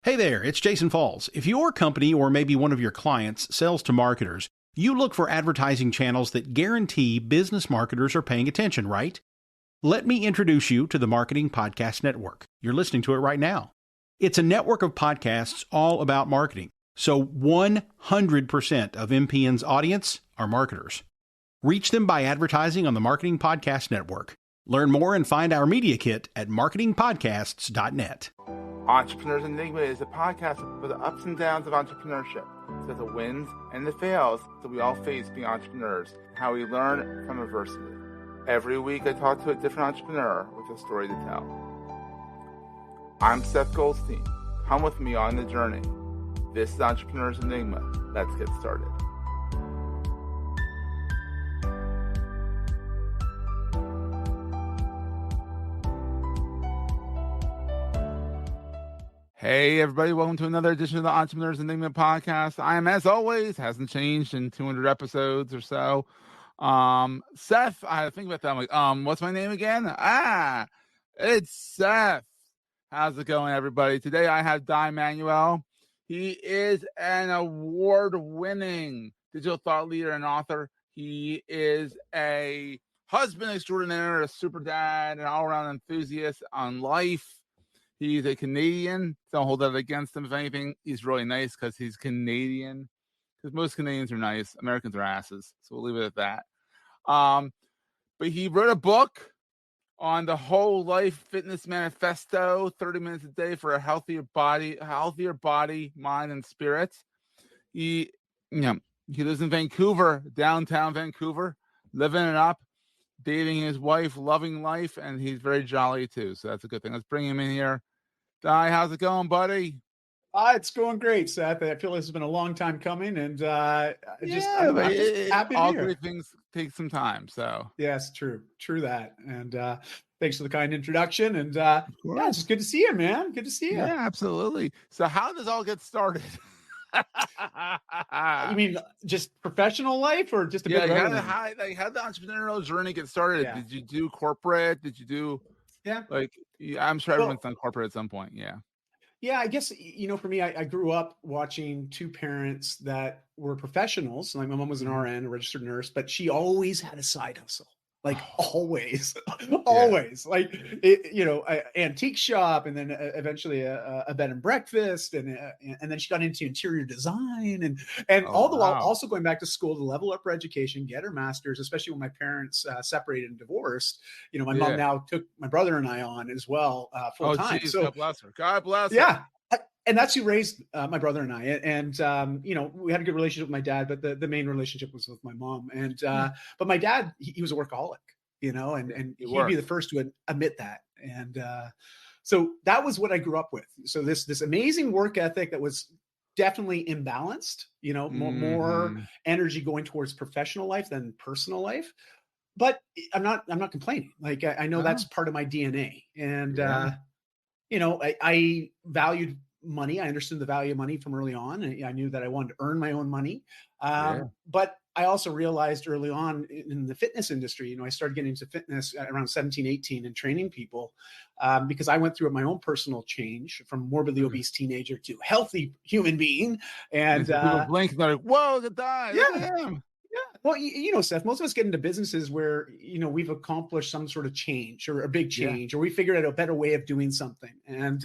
Hey there, it's Jason Falls. If your company or maybe one of your clients sells to marketers, you look for advertising channels that guarantee business marketers are paying attention, right? Let me introduce you to the Marketing Podcast Network. You're listening to it right now. It's a network of podcasts all about marketing. So 100% of MPN's audience are marketers. Reach them by advertising on the Marketing Podcast Network. Learn more and find our media kit at marketingpodcasts.net. Entrepreneurs Enigma is a podcast for the ups and downs of entrepreneurship. So the wins and the fails that we all face being entrepreneurs, how we learn from adversity. Every week I talk to a different entrepreneur with a story to tell. I'm Seth Goldstein. Come with me on the journey. This is Entrepreneurs Enigma. Let's get started. Hey everybody, welcome to another edition of the Entrepreneurs Enigma podcast. I am, as always, hasn't changed in 200 episodes or so. Seth, I had to think about that. I'm like, what's my name again? It's Seth. How's it going, everybody? Today I have Dai Manuel. He is an award-winning digital thought leader and author. He is a husband extraordinaire, a super dad, an all-around enthusiast on life. He's a Canadian. Don't hold that against him. If anything, he's really nice because he's Canadian. Because most Canadians are nice. Americans are asses. So we'll leave it at that. But he wrote a book on the whole life fitness manifesto, 30 minutes a day for a healthier body, mind, and spirit. He lives in Vancouver, downtown Vancouver, living it up, dating his wife, loving life, and he's very jolly too. So that's a good thing. Let's bring him in here. Dai, how's it going, buddy? It's going great, Seth. I feel this has been a long time coming, and I'm just happy to all be here. great things take some time. So yes, true that. And thanks for the kind introduction. And it's just good to see you, man. Good to see you. Yeah, absolutely. So how does all get started? You mean just professional life, or just a bit of everything? How the entrepreneurial journey get started? Yeah. Did you do corporate? Did you do I'm sure everyone's done corporate at some point. Yeah, I guess, for me, I grew up watching two parents that were professionals. Like my mom was an RN, a registered nurse, but she always had a side hustle. Like always, like, an antique shop, and then eventually a bed and breakfast. And then she got into interior design and all the while also going back to school to level up her education, get her master's, especially when my parents separated and divorced. My mom now took my brother and I on as well, full time. Geez, so God bless her. God bless her. Yeah. And that's who raised my brother and I. And, we had a good relationship with my dad, but the main relationship was with my mom. And, but my dad, he was a workaholic, and he'd be the first to admit that. And so that was what I grew up with. So this amazing work ethic that was definitely imbalanced, more energy going towards professional life than personal life. But I'm not complaining. Like, I know that's part of my DNA. And, I valued money. I understood the value of money from early on. I knew that I wanted to earn my own money. But I also realized early on in the fitness industry, I started getting into fitness around 17, 18 and training people because I went through my own personal change from morbidly obese teenager to healthy human being. And people blink and they're like, whoa, the guy. Yeah. Well, Seth, most of us get into businesses where, we've accomplished some sort of change or a big change, or we figured out a better way of doing something. And,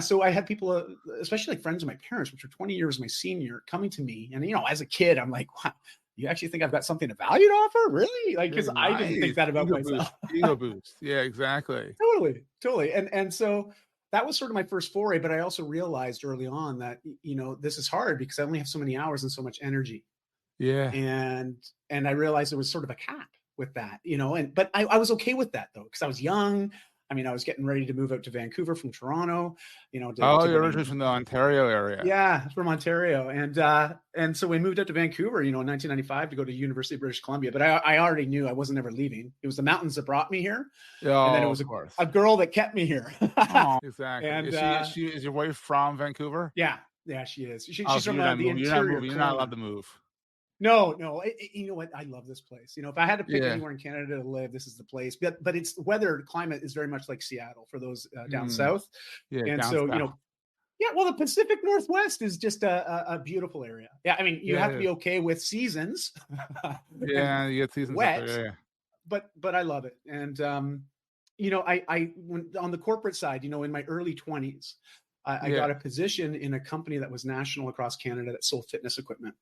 so I had people, especially like friends of my parents, which were 20 years my senior, coming to me. And, as a kid, I'm like, wow, you actually think I've got something of value to offer? Really? Like, because I didn't think that about myself. Ego boost. Yeah, exactly. Totally. And so that was sort of my first foray, but I also realized early on that, this is hard because I only have so many hours and so much energy. Yeah. And I realized there was sort of a cap with that, but I was okay with that though, because I was young. I mean, I was getting ready to move out to Vancouver from Toronto, you're originally from the Ontario area. Yeah, from Ontario. And so we moved out to Vancouver, in 1995 to go to University of British Columbia. But I already knew I wasn't ever leaving. It was the mountains that brought me here. And then it was a girl that kept me here. Exactly. And is your wife from Vancouver? Yeah, she is. She's from the interior. You're not allowed to move. No. You know what? I love this place. If I had to pick Yeah. anywhere in Canada to live, this is the place. But it's the weather climate is very much like Seattle for those down south. Yeah, And down so, south. yeah, well, the Pacific Northwest is just a beautiful area. Yeah, I mean, you Yeah, have it to be okay with seasons. Yeah, and you get seasons up wet, there. Yeah. but I love it. And I when on the corporate side, in my early 20s, I Yeah. got a position in a company that was national across Canada that sold fitness equipment.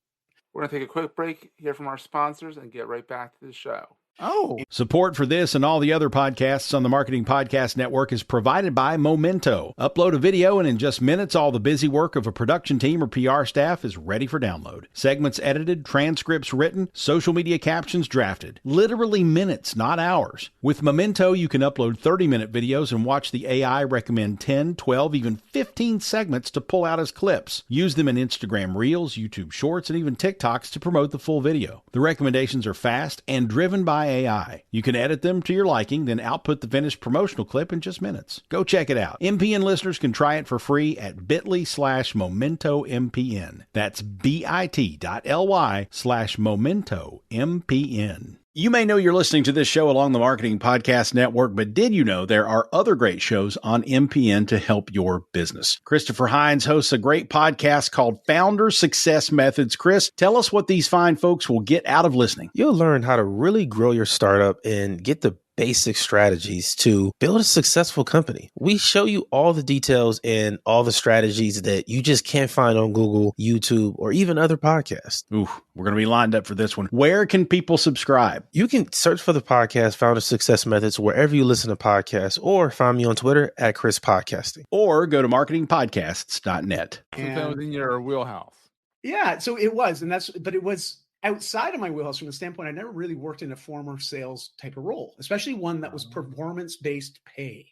We're going to take a quick break, hear from our sponsors, and get right back to the show. Oh, Support for this and all the other podcasts on the Marketing Podcast Network is provided by Momento. Upload a video, and in just minutes, all the busy work of a production team or PR staff is ready for download. Segments edited, transcripts written, social media captions drafted. Literally minutes, not hours. With Momento, you can upload 30-minute videos and watch the AI recommend 10, 12, even 15 segments to pull out as clips. Use them in Instagram Reels, YouTube Shorts, and even TikToks to promote the full video. The recommendations are fast and driven by AI. You can edit them to your liking, then output the finished promotional clip in just minutes. Go check it out. MPN listeners can try it for free at bit.ly/MomentoMPN. That's bit.ly/MomentoMPN. You may know you're listening to this show along the Marketing Podcast Network, but did you know there are other great shows on MPN to help your business? Christopher Hines hosts a great podcast called Founder Success Methods. Chris, tell us what these fine folks will get out of listening. You'll learn how to really grow your startup and get the basic strategies to build a successful company. We show you all the details and all the strategies that you just can't find on Google, YouTube, or even other podcasts. Ooh, we're going to be lined up for this one. Where can people subscribe? You can search for the podcast Founder Success Methods wherever you listen to podcasts, or find me on Twitter at Chris Podcasting. Or go to marketingpodcasts.net. Since that was in your wheelhouse. Yeah, so it was, but it was outside of my wheelhouse from the standpoint I never really worked in a former sales type of role, especially one that was performance-based pay.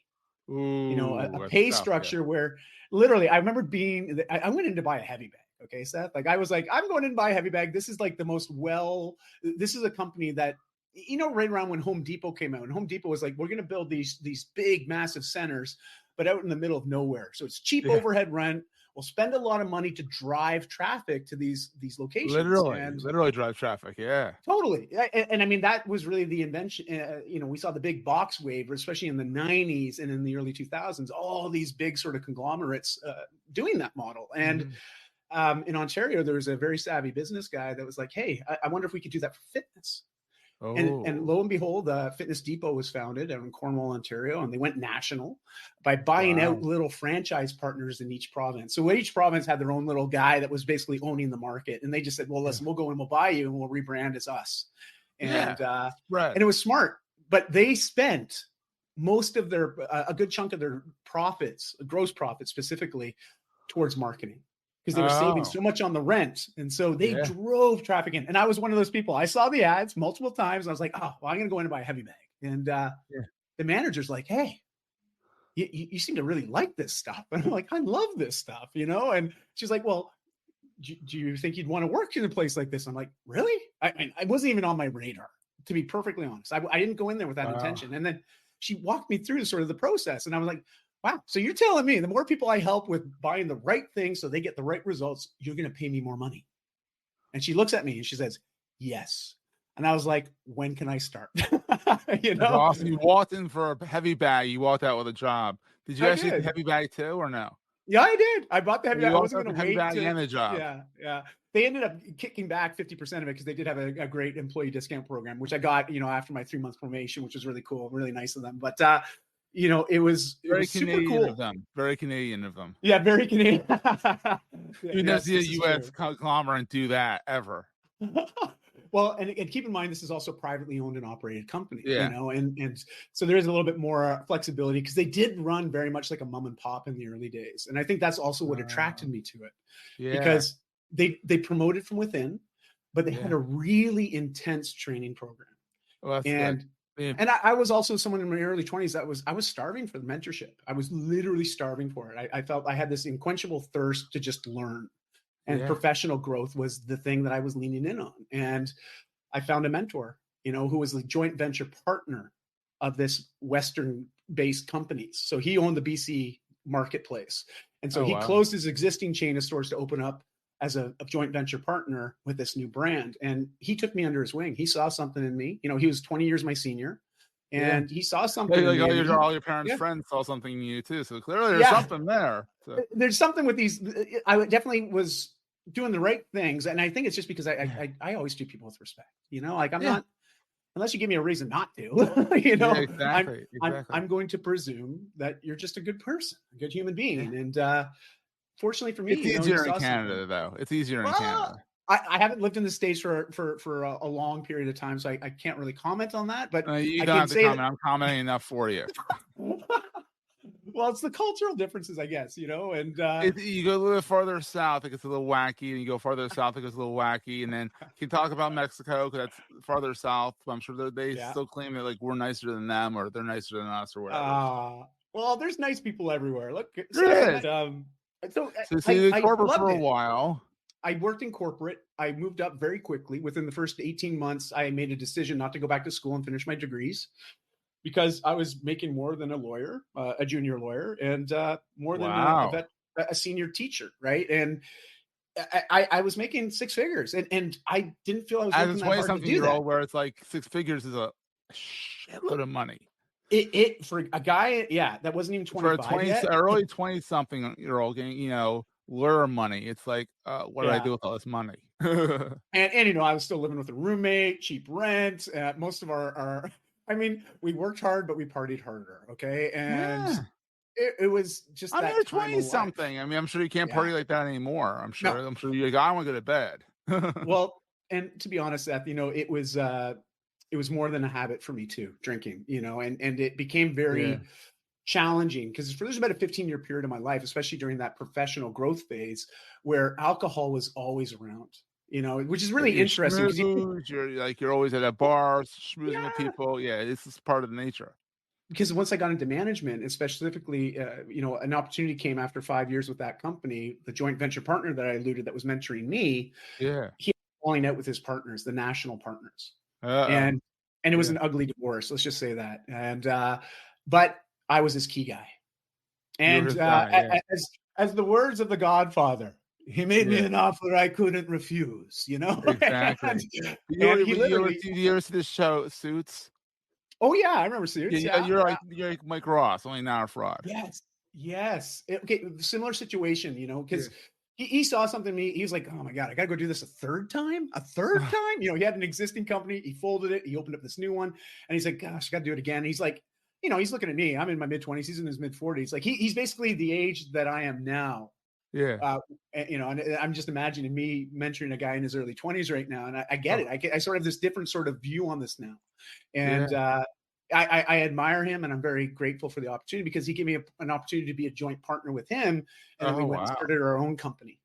Ooh, A pay structure where literally I remember I went in to buy a heavy bag. Okay, Seth, like I was like, I'm going in to buy a heavy bag. This is like this is a company that, right around when Home Depot came out, and Home Depot was like, we're going to build these big, massive centers, but out in the middle of nowhere. So it's cheap overhead rent. We'll spend a lot of money to drive traffic to these locations. Literally drive traffic. Yeah, totally. And I mean, that was really the invention. We saw the big box wave, especially in the 90s and in the early 2000s, all these big sort of conglomerates doing that model. And in Ontario, there was a very savvy business guy that was like, hey, I wonder if we could do that for fitness. Oh. And lo and behold, Fitness Depot was founded out in Cornwall, Ontario, and they went national by buying out little franchise partners in each province. So each province had their own little guy that was basically owning the market, and they just said, "Well, listen, we'll go and we'll buy you, and we'll rebrand as us." And and it was smart, but they spent most of their a good chunk of their profits, gross profits specifically, towards marketing. Because they were saving so much on the rent. And so they drove traffic in. And I was one of those people. I saw the ads multiple times. And I was like, oh, well, I'm going to go in and buy a heavy bag. And the manager's like, hey, you seem to really like this stuff. And I'm like, I love this stuff, And she's like, well, do you think you'd want to work in a place like this? I'm like, really? I wasn't even on my radar, to be perfectly honest. I didn't go in there with that intention. And then she walked me through sort of the process. And I was like, wow. So you're telling me the more people I help with buying the right thing so they get the right results, you're going to pay me more money. And she looks at me and she says, yes. And I was like, when can I start? That's awesome. You walked in for a heavy bag. You walked out with a job. Did you actually get the heavy bag too, or no? Yeah, I did. I bought the heavy bag. I wasn't going to wait bag and a job. Yeah. They ended up kicking back 50% of it because they did have a great employee discount program, which I got, after my 3-month probation, which was really cool, really nice of them. But it was very super Canadian cool of them. Very Canadian of them. Yeah, very Canadian. You never see a U.S. conglomerate do that ever. Well, and keep in mind, this is also a privately owned and operated company, and so there is a little bit more flexibility because they did run very much like a mom and pop in the early days. And I think that's also what attracted me to it because they promoted from within, but they had a really intense training program. Well, that's good. And I was also someone in my early 20s that I was starving for the mentorship. I was literally starving for it. I felt I had this unquenchable thirst to just learn, and professional growth was the thing that I was leaning in on. And I found a mentor, who was the joint venture partner of this Western-based company. So he owned the BC marketplace. And so he closed his existing chain of stores to open up as a joint venture partner with this new brand. And he took me under his wing. He saw something in me. You know, he was 20 years my senior, and he saw something in like me. all your parents' friends saw something in you too. So clearly there's something there. So. There's something with these. I definitely was doing the right things. And I think it's just because I always treat people with respect, you know, like I'm not, unless you give me a reason not to, you know, exactly. I'm going to presume that you're just a good person, a good human being. And fortunately for me, it's easier in Canada though. It's easier in Canada. I haven't lived in the States for a long period of time, so I can't really comment on that, but you I don't can have to say comment. I'm commenting enough for you. Well, it's the cultural differences, I guess, you know, and you go a little farther south, it gets a little wacky, and you go farther south, it gets a little wacky, and then you can talk about Mexico because that's farther south. But I'm sure they still claim that like we're nicer than them or they're nicer than us or whatever. Well, there's nice people everywhere. Look, so you did corporate for a while. I worked in corporate. I moved up very quickly. Within the first 18 months, I made a decision not to go back to school and finish my degrees, because I was making more than a lawyer, a junior lawyer, and more than a senior teacher, right? And I was making six figures, and I didn't feel I was working that hard to do that. As a 20-something-year-old, where it's like six figures is a shitload of money. It for a guy, that wasn't even 25 for a yet. Early 20-something-year-old getting, you know, lure money. It's like, what do I do with all this money? and you know, I was still living with a roommate, cheap rent. Most of our I mean, we worked hard, but we partied harder. Okay. And it was just, I mean, you're 20-something. I mean, I'm sure you can't party like that anymore. I'm sure you're like, I want to go to bed. Well, and to be honest, Seth, you know, it was more than a habit for me too, drinking, you know, and it became very challenging because there's about a 15-year period of my life, especially during that professional growth phase, where alcohol was always around. You know, which is really interesting because you're always at a bar schmoozing with people. Yeah, this is part of the nature. Because once I got into management, and specifically, you know, an opportunity came after 5 years with that company, the joint venture partner that I alluded that was mentoring me. He was falling out with his partners, the national partners, and it was an ugly divorce. Let's just say that. And but I was his key guy, and as the words of the Godfather. He made me an offer I couldn't refuse, you know? Exactly. You ever see this show, Suits? Oh, yeah, I remember Suits. You're like Mike Ross, only not a fraud. Yes. Okay, similar situation, you know, because he saw something in me. He was like, oh, my God, I got to go do this a third time? You know, he had an existing company. He folded it. He opened up this new one. And he's like, gosh, I got to do it again. And he's like, you know, he's looking at me. I'm in my mid-20s. He's in his mid-40s. Like, he's basically the age that I am now. You know, and I'm just imagining me mentoring a guy in his early 20s right now, and I get it. I sort of have this different sort of view on this now, and I admire him, and I'm very grateful for the opportunity because he gave me an opportunity to be a joint partner with him, and then we went and started our own company.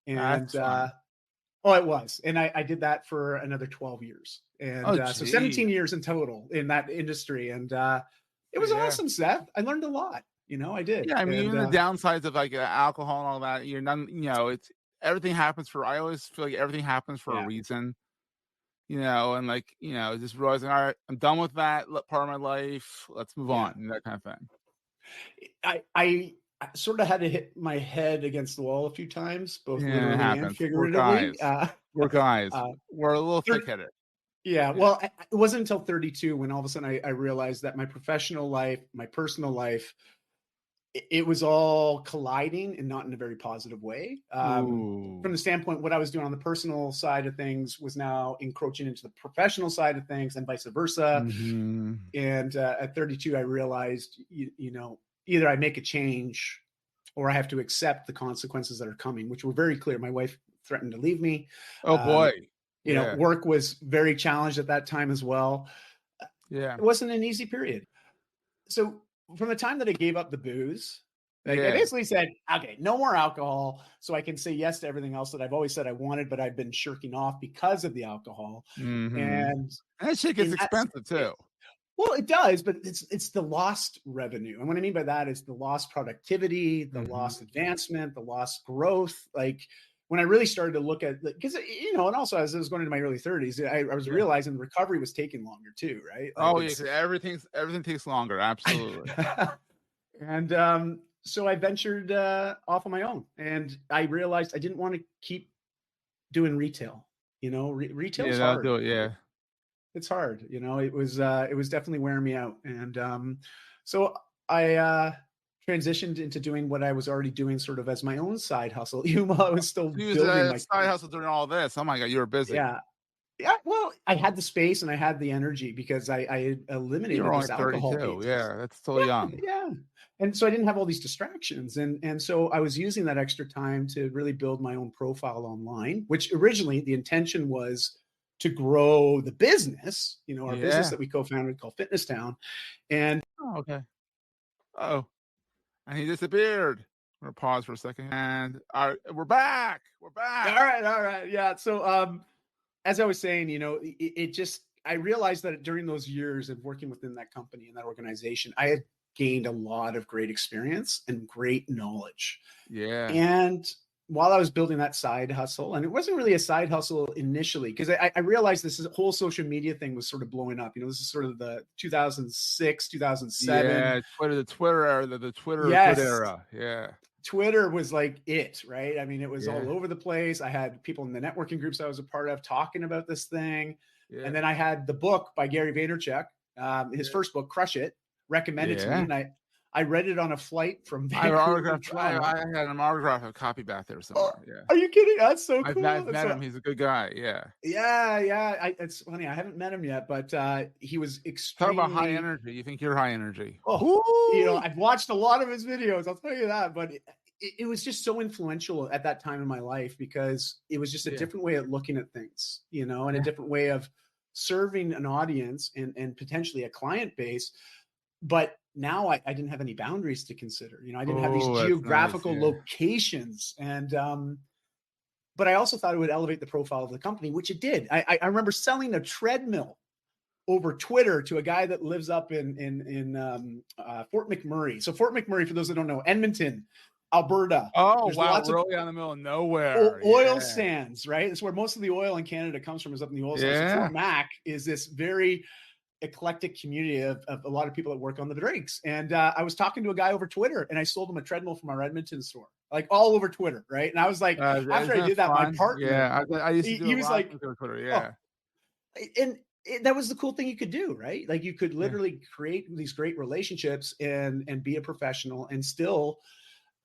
And it was, and I did that for another 12 years, and so 17 years in total in that industry, and it was awesome, Seth. I learned a lot. You know, I did. Yeah, I mean, even the downsides of like alcohol and all that, you know, it's everything happens for, I always feel like everything happens for a reason, you know, and like, you know, just realizing, all right, I'm done with that part of my life. Let's move on, and that kind of thing. I sort of had to hit my head against the wall a few times, both literally and figuratively. We're guys. We're a little thick-headed. Yeah, well, it wasn't until 32 when all of a sudden I realized that my professional life, my personal life, it was all colliding and not in a very positive way. From the standpoint, what I was doing on the personal side of things was now encroaching into the professional side of things and vice versa. Mm-hmm. And at 32, I realized, you know, either I make a change or I have to accept the consequences that are coming, which were very clear. My wife threatened to leave me. Oh, boy. You know, work was very challenged at that time as well. It wasn't an easy period. So from the time that I gave up the booze, I basically said, okay, no more alcohol, so I can say yes to everything else that I've always said I wanted, but I've been shirking off because of the alcohol. Mm-hmm. And that shit gets expensive too. Well, it does, but it's the lost revenue. And what I mean by that is the lost productivity, the lost advancement, the lost growth. Like when I really started to look at, because, you know, and also as I was going into my early 30s, I was realizing the recovery was taking longer too, right? Like because everything takes longer. Absolutely. And so I ventured off on my own, and I realized I didn't want to keep doing retail. Yeah, Retail's that'll hard. do it. Yeah. It's hard. It was definitely wearing me out. And so I transitioned into doing what I was already doing sort of as my own side hustle, even while I was still You was building a my side hustle during all this. Oh my God, you were busy. Yeah. Yeah, well, I had the space and I had the energy because I had You eliminated were only this alcohol 32. piece. Yeah, that's still young. Yeah. And so I didn't have all these distractions. And so I was using that extra time to really build my own profile online, which originally the intention was to grow the business, our business Yeah. that we co-founded called Fitness Town. And Oh, okay. Oh, and he disappeared. I'm gonna pause for a second. And we're back. We're back. all right. Yeah. So as I was saying, it just, I realized that during those years of working within that company and that organization, I had gained a lot of great experience and great knowledge. Yeah. And while I was building that side hustle, and it wasn't really a side hustle initially, because I realized this whole social media thing was sort of blowing up. This is sort of the 2006, 2007. Yeah, the Twitter era, the Twitter Yes. good era. Yeah. Twitter was like it, right? I mean, it was Yeah. all over the place. I had people in the networking groups I was a part of talking about this thing. Yeah. And then I had the book by Gary Vaynerchuk, his first book, Crush It, recommended to me. And I read it on a flight from Vancouver to Toronto. I had an autograph copy back there somewhere. Yeah. Are you kidding? That's so cool. I've met him. He's a good guy. Yeah. Yeah. It's funny. I haven't met him yet, but he was extremely... Talk about high energy. You think you're high energy. Oh, I've watched a lot of his videos. I'll tell you that. But it was just so influential at that time in my life because it was just a different way of looking at things, and a different way of serving an audience and potentially a client base. But now I didn't have any boundaries to consider. I didn't have these geographical locations. And but I also thought it would elevate the profile of the company, which it did. I remember selling a treadmill over Twitter to a guy that lives up in Fort McMurray. So Fort McMurray, for those that don't know, Edmonton, Alberta. Oh, wow. Really out in the middle of nowhere. Oil sands, right? It's where most of the oil in Canada comes from, is up in the oil sands. So Fort Mac is this very eclectic community of a lot of people that work on the drinks. And I was talking to a guy over Twitter and I sold him a treadmill from our Edmonton store, like all over Twitter. Right. And I was like, after I did that, my partner, I used to do he was like, Twitter. Yeah. And that was the cool thing you could do, right? Like you could literally create these great relationships and be a professional and still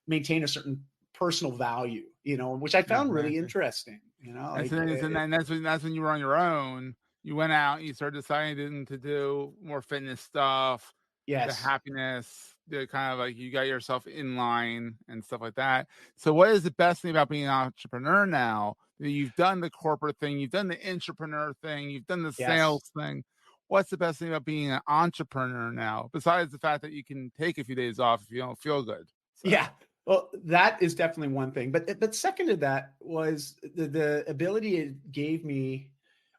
maintain a certain personal value, which I found really interesting, And that's when you were on your own. You went out, you started deciding to do more fitness stuff, the happiness, the kind of like you got yourself in line and stuff like that. So what is the best thing about being an entrepreneur now? You've done the corporate thing, you've done the entrepreneur thing, you've done the sales thing. What's the best thing about being an entrepreneur now, besides the fact that you can take a few days off if you don't feel good? So. Yeah. Well, that is definitely one thing. But second to that was the ability it gave me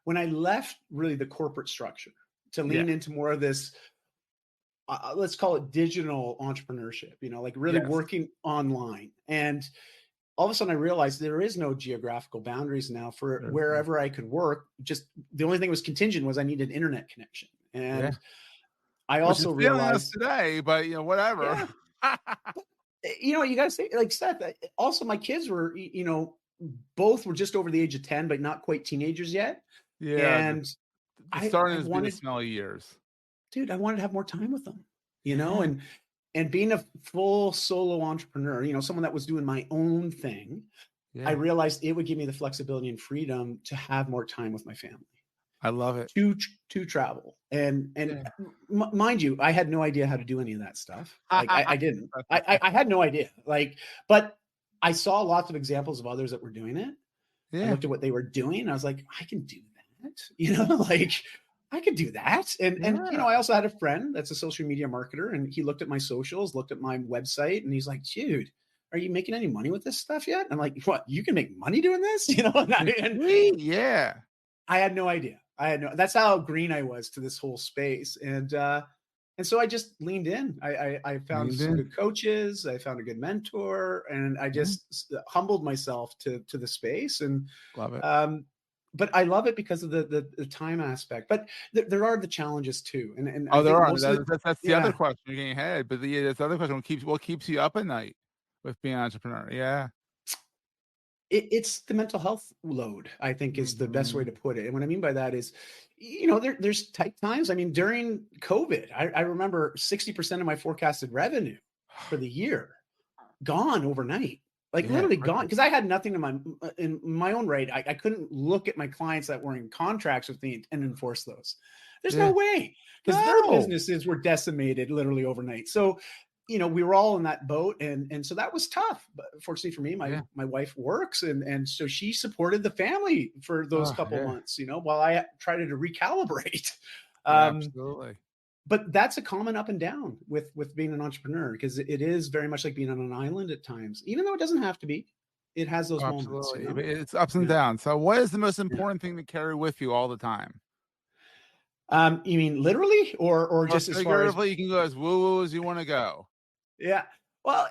when I left really the corporate structure to lean into more of this, let's call it digital entrepreneurship, like really working online. And all of a sudden I realized there is no geographical boundaries now for wherever I could work. Just the only thing was contingent was I needed internet connection. And I also realized today, but whatever. You got to say, like Seth, also my kids were, both were just over the age of 10, but not quite teenagers yet. Yeah. And the starting to be the smelly years. Dude, I wanted to have more time with them, and being a full solo entrepreneur, someone that was doing my own thing, I realized it would give me the flexibility and freedom to have more time with my family. I love it. To travel. And mind you, I had no idea how to do any of that stuff. Like I didn't. I had no idea. But I saw lots of examples of others that were doing it. I looked at what they were doing. And I was like, I can do that. I could do that. And I also had a friend that's a social media marketer, and he looked at my socials, looked at my website, and he's like, dude, are you making any money with this stuff yet? I'm like, what? You can make money doing this? Yeah. I had no idea. That's how green I was to this whole space. And so I just leaned in. I found some good coaches. I found a good mentor, and I just humbled myself to the space. And love it. but I love it because of the time aspect. But there are the challenges too, and I Oh, there think are. most of That's the other yeah. question. You're getting ahead, but that's the other question. What keeps you up at night with being an entrepreneur? Yeah. It's the mental health load, I think, is the best way Mhm. to put it. And what I mean by that is, there's tight times. I mean, during COVID, I remember 60% of my forecasted revenue for the year gone overnight, like Yeah, literally gone, quickly. because I had nothing in my own right. I couldn't look at my clients that were in contracts with me and enforce those. There's no Yeah. way, because their No. businesses were decimated literally overnight. So, we were all in that boat, and so that was tough. But fortunately for me, Yeah. my wife works, and so she supported the family for those Oh, couple yeah. months, while I tried to recalibrate. Yeah, Um, absolutely. but that's a common up and down with being an entrepreneur, because it is very much like being on an island at times, even though it doesn't have to be. It has those Oh, moments, absolutely. It's ups and Yeah. downs. So what is the most Yeah. important thing to carry with you all the time? You mean literally, or Or just as far as figuratively, you can go as woo-woo as you want to go. yeah? Well,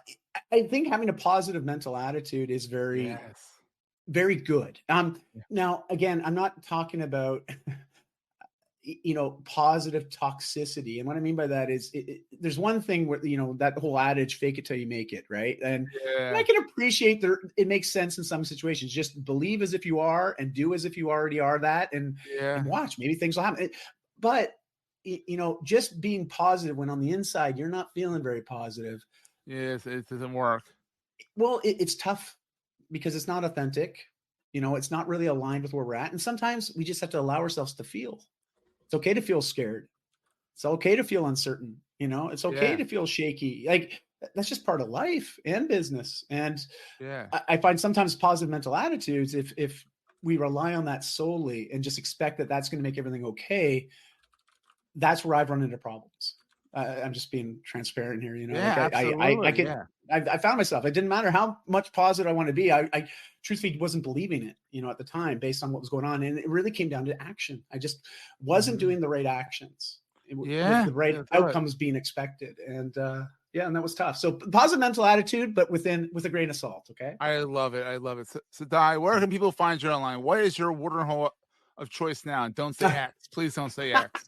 I think having a positive mental attitude is very, Yes. very good. Yeah. Now again, I'm not talking about positive toxicity. And what I mean by that is there's one thing where, that whole adage, fake it till you make it, right? And I Yeah. can appreciate it makes sense in some situations. Just believe as if you are and do as if you already are that, and Yeah. watch, maybe things will happen. But just being positive when on the inside you're not feeling very positive, Yes, it doesn't work. well, it's tough because it's not authentic. It's not really aligned with where we're at. And sometimes we just have to allow ourselves to feel. It's okay to feel scared. It's okay to feel uncertain. It's okay Yeah. to feel shaky. Like, that's just part of life and business. And Yeah. I find sometimes positive mental attitudes, if we rely on that solely and just expect that that's going to make everything okay, that's where I've run into problems. I'm just being transparent here. Yeah, Like I absolutely. could, Yeah. I found myself, it didn't matter how much positive I want to be. I truthfully wasn't believing it, at the time, based on what was going on. And it really came down to action. I just wasn't Mhm. doing the right actions with Yeah. the right Yeah, do it. outcomes being expected. And yeah, and that was tough. So positive mental attitude, but with a grain of salt. Okay. I love it. I love it. So Dai, where can people find you online? What is your watering hole of choice now? And don't say X. Please don't say X.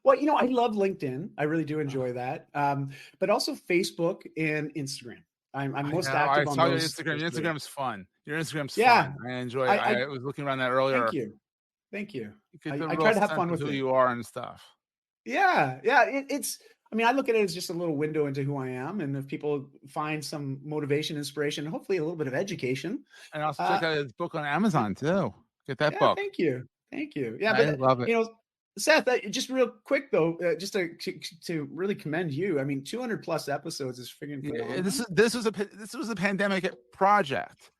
Well, I love LinkedIn. I really do enjoy that. But also Facebook and Instagram. I'm I most know. I active on saw your those. Instagram. Those Your three. Instagram's fun. Your Instagram's Yeah. fun. I enjoy it. I I was looking around that Thank earlier. you. Thank you. You get the I real try to have sense fun of with who it. you are and stuff. Yeah. Yeah. I mean, I look at it as just a little window into who I am. And if people find some motivation, inspiration, and hopefully a little bit of education. And also uh, check out his book on Amazon too. Get that yeah, book. thank you. Thank you. Yeah. I But, love it. Seth, just real quick though, just to really commend you. I mean, 200 plus episodes is freaking Yeah, phenomenal. this was a pandemic project.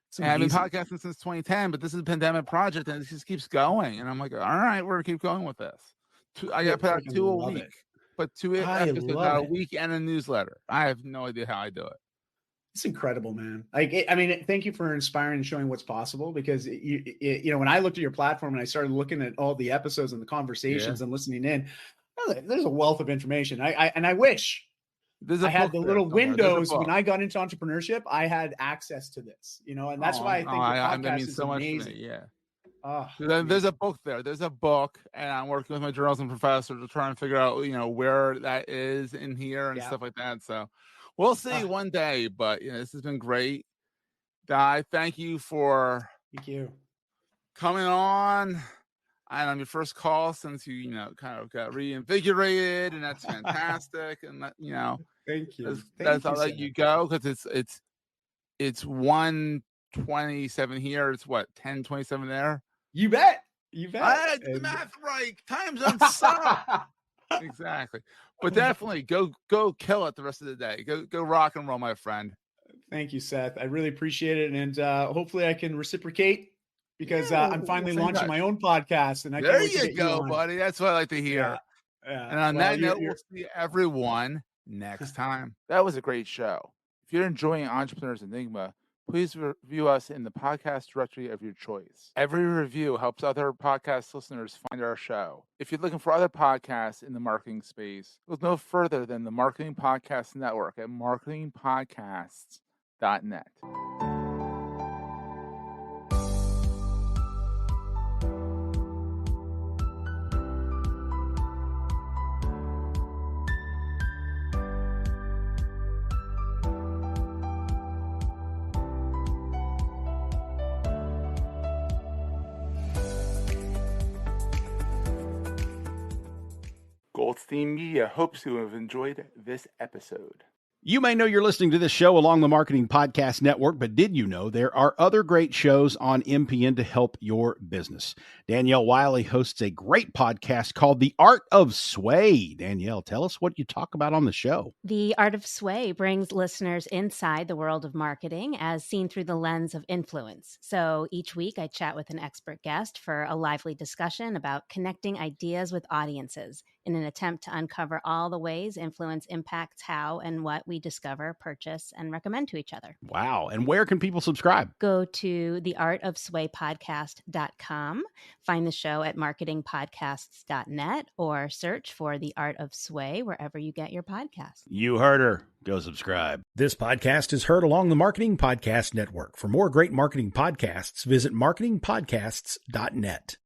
It's And I've been amazing. podcasting since 2010, but this is a pandemic project and it just keeps going. And I'm like, all right, we're gonna keep going with this. I got to put out Freaking 2 a love week, it. but 2 I episodes love out a it. week and a newsletter. I have no idea how I do it. It's incredible, man. I mean, thank you for inspiring and showing what's possible, because when I looked at your platform and I started looking at all the episodes and the Yeah. conversations and listening in, there's a wealth of information. I wish There's a I had book the there little somewhere. There's a windows when book. I got into entrepreneurship. I had access to this, and that's why I think your That podcast means is so much to me. amazing. Yeah. Oh, There's a amazing. book there. There's a book, and I'm working with my journalism professor to try and figure out, where that is in here and Yeah. stuff like that. So we'll see one day. But this has been great. Dai, thank you for Thank you. coming on. And on your first call since you, kind of got reinvigorated, and that's fantastic. And Thank you. that's Thank you, I'll let Seth. you go because it's 1:27 here. It's what 10:27 there. You bet. You bet. I did the math right. Time zones suck. Exactly. But definitely go kill it the rest of the day. Go rock and roll, my friend. Thank you, Seth. I really appreciate it. And hopefully I can reciprocate, because Yeah, I'm we'll finally stay in launching touch. my own podcast, and I can't There wait to you get you go, on. buddy. That's what I like to hear. Yeah. And on Well, that note, we'll you're see everyone next time. That was a great show. If you're enjoying Entrepreneurs Enigma, please review us in the podcast directory of your choice. Every review helps other podcast listeners find our show. If you're looking for other podcasts in the marketing space, look no further than the Marketing Podcast Network at marketingpodcasts.net. Theme Media hopes you have enjoyed this episode. You may know you're listening to this show along the Marketing Podcast Network, but did you know there are other great shows on MPN to help your business? Danielle Wiley hosts a great podcast called The Art of Sway. Danielle, tell us what you talk about on the show. The Art of Sway brings listeners inside the world of marketing as seen through the lens of influence. So each week I chat with an expert guest for a lively discussion about connecting ideas with audiences in an attempt to uncover all the ways influence impacts how and what we discover, purchase, and recommend to each other. Wow. And where can people subscribe? Go to theartofswaypodcast.com, find the show at marketingpodcasts.net, or search for The Art of Sway wherever you get your podcasts. You heard her. Go subscribe. This podcast is heard along the Marketing Podcast Network. For more great marketing podcasts, visit marketingpodcasts.net.